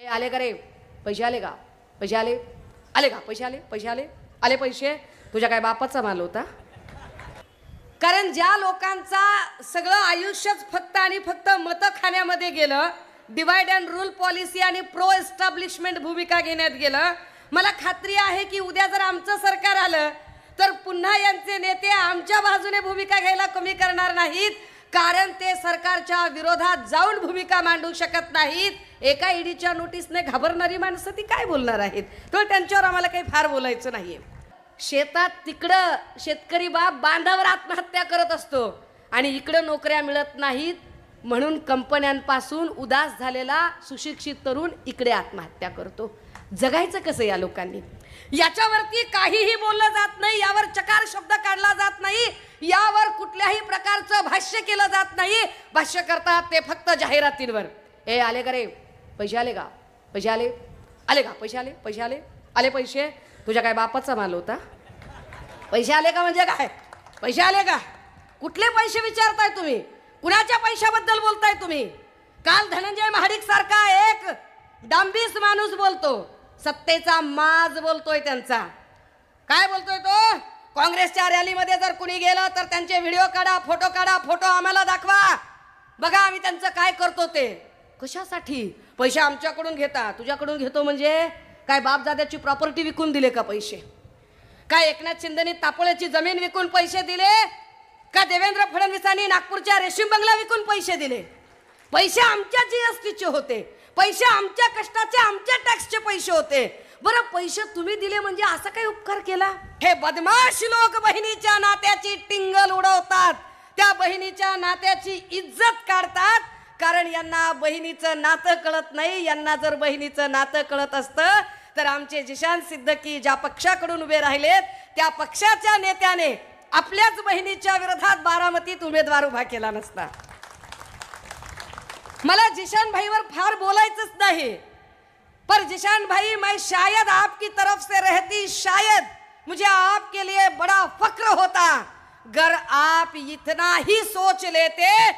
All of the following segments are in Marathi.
आले का रे? पैसे आले का? पैसे आले? आले का? पैसे आले? पैसे आले? आले पैसे? तुझ्या काय बापाचा माल होता? कारण ज्या लोकांचा सगळं आयुष्यच फक्त आणि फक्त मतखान्यामध्ये गेलं, डिवाइड अँड रूल पॉलिसी आणि प्रो एस्टॅब्लिशमेंट भूमिका घेण्यात गेलं, मला खात्री आहे की उद्या जर आमचं सरकार आलं तर पुन्हा यांचे नेते आमच्या बाजूने भूमिका घ्यायला कमी करणार नाहीत, कारण ते सरकारच्या विरोधात जाऊन भूमिका मांडू शकत नाहीत. एका ईडीच्या नोटीसने घाबरणारी माणसं ती काय बोलणार आहेत? तर त्यांच्यावर आम्हाला काही फार बोलायचं नाहीये. शेतात तिकडं शेतकरी बाप बांधावर आत्महत्या करत असतो आणि इकडं नोकऱ्या मिळत नाहीत म्हणून कंपन्यांपासून उदास झालेला सुशिक्षित तरुण इकडे आत्महत्या करतो. जगायचं कसं या लोकांनी? याच्यावरती काहीही बोललं जात नाही, यावर चकार शब्द काढला जात नाही, यावर कुठल्याही प्रकारचं भाष्य केलं जात नाही. भाष्य करतात ते फक्त जाहिरातींवर. ए आले का रे? पैसे आले का? पैसे आले? आले का? पैसे आले? पैसे आले? आले पैसे? तुझ्या काय बापाचा माल होता? पैसे आले का म्हणजे काय? पैसे आले का? कुठले पैसे विचारताय तुम्ही? कुणाच्या पैशाबद्दल बोलताय तुम्ही? काल धनंजय महाडिक सारखा एक डांबीस माणूस बोलतो, सत्तेचा माज बोलतोय त्यांचा. काय बोलतोय तो? काँग्रेसच्या रॅलीमध्ये जर कुणी गेलं तर त्यांचे व्हिडिओ काढा, फोटो आम्हाला दाखवा, बघा आम्ही त्यांचं काय करतो ते. कशासाठी? पैसे आमच्याकडून घेता. तुझ्याकडून घेतो म्हणजे काय बापदाद्याची प्रॉपर्टी विकून दिले का पैसे? काय एकनाथ शिंदेनी तापोळ्याची जमीन विकून पैसे दिले का? देवेंद्र फडणवीसांनी नागपूरच्या रेशीम बंगला विकून पैसे दिले? पैसे आमच्या जीएसटीचे होते, पैसे आमच्या कष्टाचे, आमच्या टॅक्सचे पैसे होते. बरं पैसे तुम्ही दिले म्हणजे असा काही उपकार केला? हे बदमाश लोक बहिणीच्या नात्याची टिंगल उडवतात, त्या बहिणीच्या नात्याची इज्जत काढतात, कारण यांना बहिणीचं नातं कळत नाही. यांना जर बहिणीचं नातं कळत असतं तर आमचे जिशान सिद्दकी ज्या पक्षाकडून उभे राहिलेत त्या पक्षाच्या नेत्याने आपल्याच बहिणीच्या विरोधात बारामतीत उमेदवार उभा केला नसता. मला जिशान भाईवर फार बोलायचंच नहीं, पर जिशान भाई मैं शायद आपकी तरफ से रहती शायद मुझे आपके लिए बड़ा फक्र होता अगर आप इतना ही सोच लेते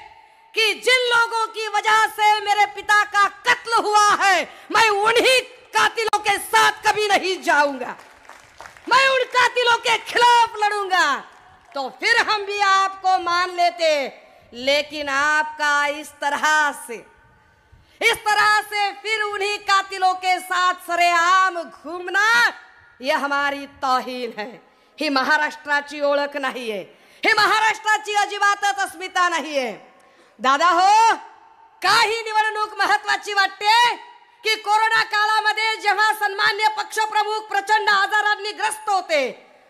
कि जिन लोगों की वजह से मेरे पिता का कत्ल हुआ है मैं उन्हीं कातिलों के साथ कभी नहीं जाऊंगा, मैं उन कातिलों के खिलाफ लड़ूंगा, तो फिर हम भी आपको मान लेते. लेकिन आपका इस तरह से फिर उन्हीं कातिलों के साथ सरेआम घूमना यह हमारी तौहीन है. ही महाराष्ट्राची ओळख नाहीये, ही महाराष्ट्राची अजिबातच अस्मिता नाहीये. दादा हो, काही निवडणूक महत्वाची वाटते की कोरोना काळामध्ये जेव्हा सन्मान्य पक्षप्रमुख प्रचंड आजारांनी ग्रस्त होते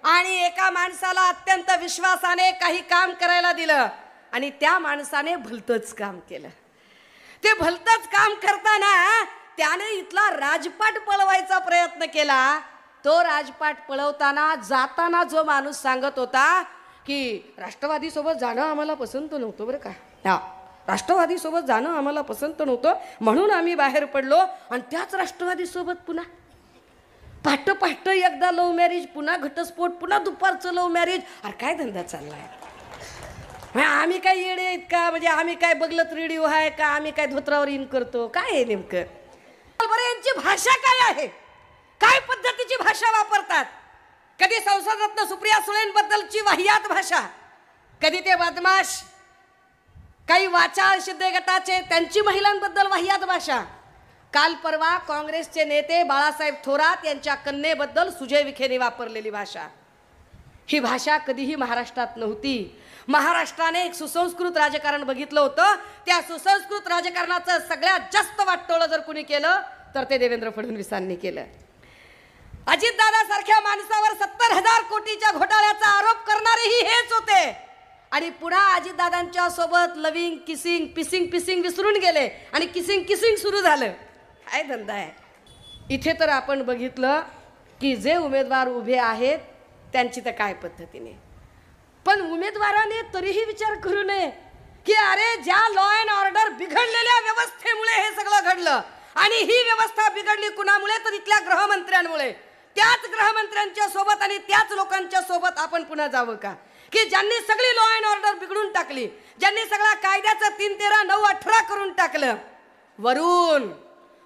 आणि एका माणसाला अत्यंत विश्वासाने काही काम करायला दिलं आणि त्या माणसाने भलतंच काम केलं. ते भलतंच काम करताना त्याने इथला राजपाट पळवायचा प्रयत्न केला. तो राजपाट पळवताना जाताना जो माणूस सांगत होता की राष्ट्रवादी सोबत जाणं आम्हाला पसंत नव्हतं, बरं का, हा राष्ट्रवादी सोबत जाणं आम्हाला पसंत नव्हतं म्हणून आम्ही बाहेर पडलो, आणि त्याच राष्ट्रवादी सोबत पुन्हा पहाट पहाट एकदा लव्ह मॅरेज, पुन्हा घटस्फोट, पुन्हा दुपारचं लव्ह मॅरेज. अरे काय धंदा चाललाय? आम्ही काय येडे आहेत का? म्हणजे आम्ही काय बघलत रेडिओ आहे का? आम्ही काय धोत्रावर इन करतो? काय आहे नेमकं? बरं यांची भाषा काय आहे? काय पद्धतीची भाषा वापरतात? कधी संसद रत्न सुप्रिया सुळेंबद्दलची वाहियात भाषा, कधी ते बदमाश काही वाचाळ शिंदे गटाचे त्यांची महिलांबद्दल वाहियात भाषा. काल परवा काँग्रेसचे नेते बाळासाहेब थोरात यांच्या कन्येबद्दल सुजय विखेने वापरलेली भाषा, ही भाषा कधीही महाराष्ट्रात नव्हती. महाराष्ट्राने एक सुसंस्कृत राजकारण बघितलं होतं. त्या सुसंस्कृत राजकारणाचं सगळ्यात जास्त वाटोळं जर कुणी केलं तर ते देवेंद्र फडणवीसांनी केलं. अजितदादा सारख्या माणसावर 70,000 कोटीच्या घोटाळ्याचा आरोप करणारेही हेच होते, आणि पुन्हा अजितदादांच्या सोबत लविंग किसिंग पिसिंग विसरून गेले आणि किसिंग सुरू झालं. काय धंदा आहे? इथे तर आपण बघितलं की जे उमेदवार उभे आहेत त्यांची तर काय पद्धतीने, पण उमेदवाराने तरीही विचार करू नये की अरे ज्या लॉ अँड ऑर्डर बिघडलेल्या व्यवस्थेमुळे हे सगळं घडलं, आणि ही व्यवस्था बिघडली कुणामुळे? तर इथल्या गृहमंत्र्यांमुळे. त्याच गृहमंत्र्यांच्या सोबत आणि त्याच लोकांच्या सोबत आपण पुन्हा जावं का की ज्यांनी सगळी लॉ अँड ऑर्डर बिघडून टाकली, ज्यांनी सगळा कायद्याचं 3-13, 9-18 करून टाकलं.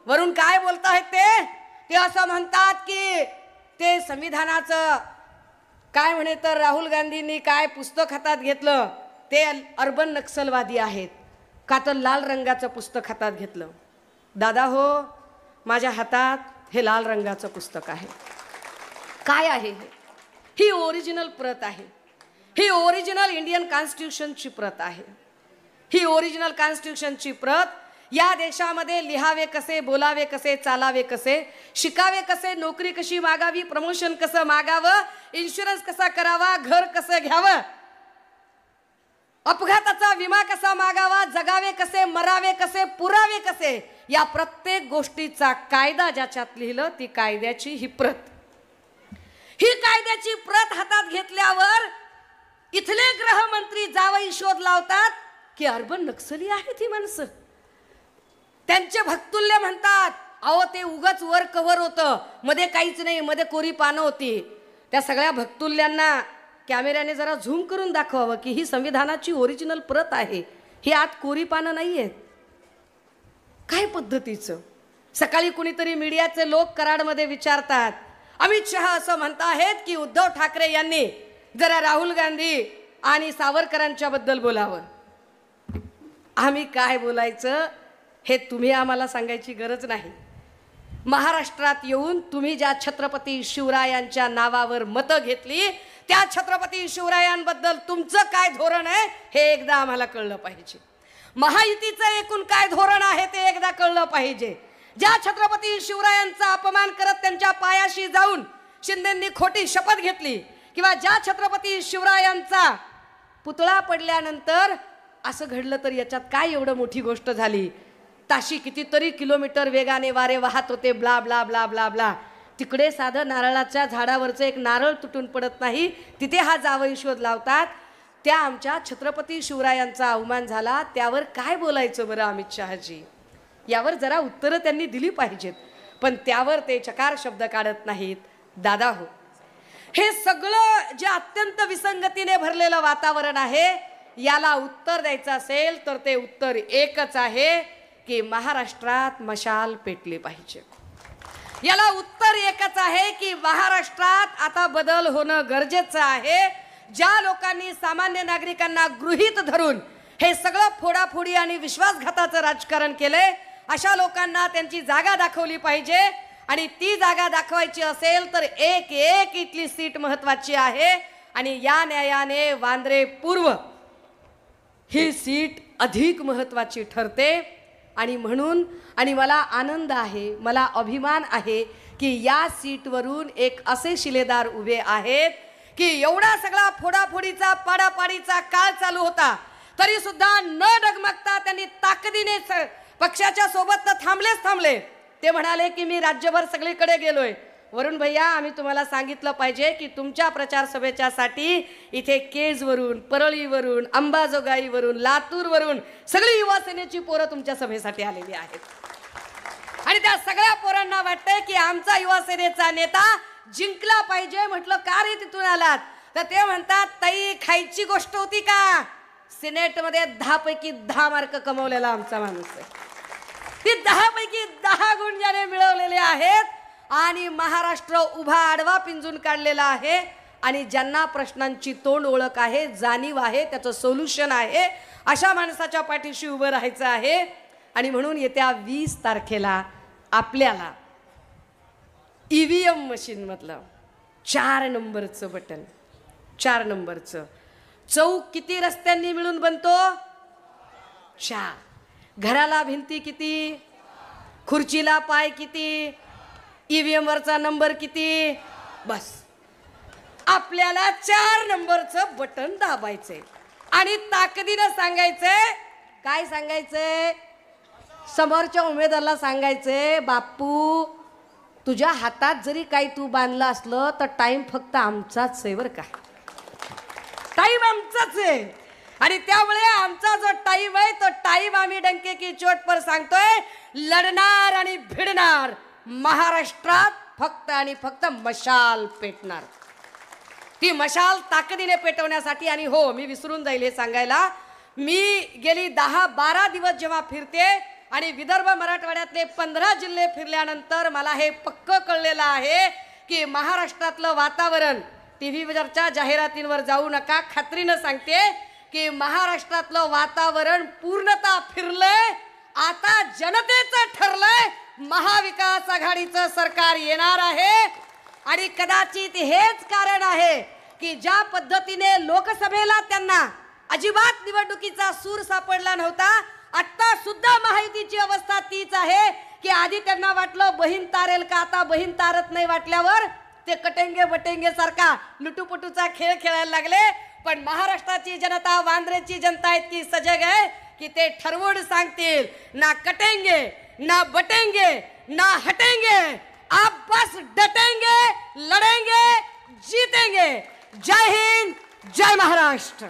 वरून काय बोलतायत ते असं म्हणतात की ते संविधानाचं काय म्हणे तर राहुल गांधींनी काय पुस्तक हातात घेतलं ते अर्बन नक्सलवादी आहेत का तर लाल रंगाचं पुस्तक हातात घेतलं. दादा हो, माझ्या हातात हे लाल रंगाचं पुस्तक आहे. काय आहे हे? ही ओरिजिनल प्रत आहे. ही ओरिजिनल इंडियन कॉन्स्टिट्यूशनची प्रत आहे. ही ओरिजिनल कॉन्स्टिट्यूशनची प्रत या देशामध्ये लिहावे कसे, बोलावे कसे, चालावे कसे, शिकावे कसे, नोकरी कशी मागावी, प्रमोशन कसं मागावं, इन्शुरन्स कसा करावा, घर कसं घ्यावं, अपघाताचा विमा कसा मागावा, जगावे कसे, मरावे कसे, पुरावे कसे, या प्रत्येक गोष्टीचा कायदा ज्याच्यात लिहिलं ती कायद्याची ही प्रत. ही कायद्याची प्रत हातात घेतल्यावर इथले गृहमंत्री जावई शोध लावतात की अर्बन नक्सली आहेत ही माणसं. त्यांचे भक्तुल्य म्हणतात अहो ते उगाच वर कव्हर होतं, मध्ये काहीच नाही, मध्ये कोरी पानं होती. त्या सगळ्या भक्तुल्यांना कॅमेऱ्याने जरा झूम करून दाखवावं की ही संविधानाची ओरिजिनल प्रत आहे, ही आत कोरी पानं नाही आहेत. काय पद्धतीचं. सकाळी कुणीतरी मीडियाचे लोक कराडमध्ये विचारतात अमित शहा असं म्हणताहेत की उद्धव ठाकरे यांनी जरा राहुल गांधी आणि सावरकरांच्या बद्दल बोलावं. आम्ही काय बोलायचं हे तुम्ही आम्हाला सांगायची गरज नाही. महाराष्ट्रात येऊन तुम्ही ज्या छत्रपती शिवरायांच्या नावावर मतं घेतली त्या छत्रपती शिवरायांबद्दल तुमचं काय धोरण आहे हे एकदा आम्हाला कळलं पाहिजे. महायुतीचं एकूण काय धोरण आहे ते एकदा कळलं पाहिजे. ज्या छत्रपती शिवरायांचा अपमान करत त्यांच्या पायाशी जाऊन शिंदेंनी खोटी शपथ घेतली, किंवा ज्या छत्रपती शिवरायांचा पुतळा पडल्यानंतर असं घडलं तर याच्यात काय एवढं मोठी गोष्ट झाली, ताशी कितीतरी किलोमीटर वेगाने वारे वाहत होते, blah blah blah blah blah. तिकडे साधं नारळाच्या झाडावरचं एक नारळ तुटून पडत नाही, तिथे हा जावई शोध लावतात. त्या आमच्या छत्रपती शिवरायांचा अवमान झाला त्यावर काय बोलायचं बरं अमित शहाजी? यावर जरा उत्तरं त्यांनी दिली पाहिजेत, पण त्यावर ते चकार शब्द काढत नाहीत. दादा हो, हे सगळं जे अत्यंत विसंगतीने भरलेलं वातावरण आहे याला उत्तर द्यायचं असेल तर ते उत्तर एकच आहे की महाराष्ट्रात मशाल पेटली पाहिजे. याला उत्तर एकच आहे की महाराष्ट्रात आता बदल होणं गरजेचं आहे. ज्या लोकांनी सामान्य नागरिकांना गृहीत धरून हे सगळं फोडाफोडी आणि विश्वासघाताचं राजकारण केलंय अशा लोकांना त्यांची जागा दाखवली पाहिजे. आणि ती जागा दाखवायची असेल तर एक एक इथली सीट महत्वाची आहे. आणि या न्यायाने वांद्रे पूर्व ही सीट अधिक महत्वाची ठरते. आणि म्हणून आणि मला आनंद आहे, मला अभिमान आहे की या सीटवरून एक असे शिलेदार उभे आहेत की एवढा सगळा फोडाफोडीचा पाडापाडीचा काळ चालू होता तरी सुद्धा न डगमगता त्यांनी ताकदीने पक्षाच्या सोबत थांबलेच थांबले. ते म्हणाले की मी राज्यभर सगळीकडे गेलोय. वरुण भैया, आम्ही तुम्हाला सांगितलं पाहिजे की तुमच्या प्रचार सभेच्या साठी इथे केजवरून, परळीवरून, अंबाजोगाईवरून, लातूरवरून सगळी युवा सेनेची पोरं तुमच्या सभेसाठी आलेली आहेत. आणि त्या सगळ्या पोरांना वाटतंय की आमचा युवा सेनेचा नेता जिंकला पाहिजे. म्हटलं का रे तिथून आलात? तर ते म्हणतात ताई खायची गोष्ट होती का? सिनेटमध्ये 10 पैकी 10 मार्क कमवलेला आमचा माणूस आहे. ती 10 पैकी 10 गुण ज्याने मिळवलेले आहेत आणि महाराष्ट्र उभा आडवा पिंजून काढलेला आहे. आणि ज्यांना प्रश्नांची तोंड ओळख आहे, जाणीव आहे, त्याचं सोल्युशन आहे, अशा माणसाच्या पाठीशी उभं राहायचं आहे. आणि म्हणून येत्या 20 तारखेला आपल्याला EVM मशीन मधलं 4 नंबरचं बटन, 4 नंबरचं चौक किती रस्त्यांनी मिळून बनतो? 4. घराला भिंती किती? खुर्चीला पाय किती? EVM वरचा नंबर किती? बस आपल्याला 4 नंबरचं बटन दाबायचंय आणि ताकदीनं सांगायचंय. काय सांगायचंय? समोरच्या उमेदवाराला सांगायचंय बापू तुझ्या हातात जरी काही तू बांधलं असलं तर टाइम फक्त आमचाच आहे बरं का. टाइम आमचाच आहे. आणि त्यामुळे आमचा जो टाइम आहे तो टाइम आम्ही डंके की चोट पर सांगतोय. लढणार आणि भिडणार. महाराष्ट्रात फक्त आणि फक्त मशाल पेटणार. ती मशाल ताकदीने पेटवण्यासाठी. आणि हो, मी विसरून जाईल हे सांगायला, मी गेली 10-12 दिवस जेव्हा फिरते आणि विदर्भ मराठवाड्यातले 15 जिल्हे फिरल्यानंतर मला हे पक्क कळलेलं आहे की महाराष्ट्रातलं वातावरण, टीव्हीवरच्या जाहिरातींवर जाऊ नका, खात्रीनं सांगते की महाराष्ट्रातलं वातावरण पूर्णतः फिरलंय. आता जनतेचं ठरलंय, महाविकास आघाडीचं सरकार येणार आहे. आणि कदाचित हेच कारण आहे की ज्या पद्धतीने लोकसभेला त्यांना अजिबात निवडणुकीचा सूर सापडला नव्हता, आता सुद्धा महायुतीची अवस्था तीच आहे की आधी त्यांना वाटलं बहीण तारेल का, आता बहीण तारत नाही वाटल्यावर ते कटेंगे बटेंगे सारखा लुटूपुटूचा खेळ खेळायला लागले. पण महाराष्ट्राची जनता, वांद्रेची जनता इतकी सजग आहे की ते ठरवून सांगतील, ना कटेंगे ना बटेंगे ना हटेंगे, आप बस डटेंगे, लड़ेंगे, जीतेंगे. जय हिंद, जय महाराष्ट्र.